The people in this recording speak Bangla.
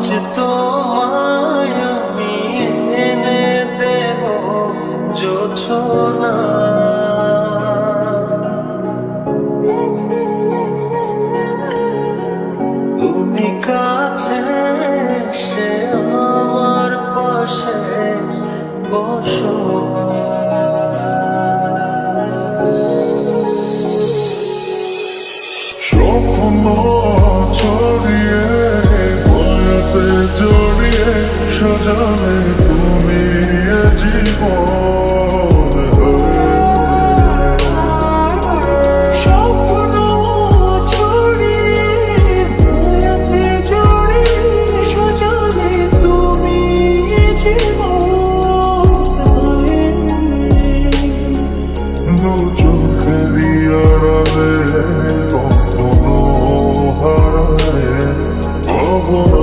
আজ তোমায় আমি এনে দেব জোছনা। তুমি কাছে এসে আমার পাশে বসো। স্বপ্ন ছড়িয়ে বয়াতে জড়িয়ে সাজালে তুমি এ জীবন। স্বপ্ন ছড়িয়ে বয়াতে জড়িয়ে সাজালে তুমি জীবন। দু চোখেরই আড়ালে কখনো হারায় খবর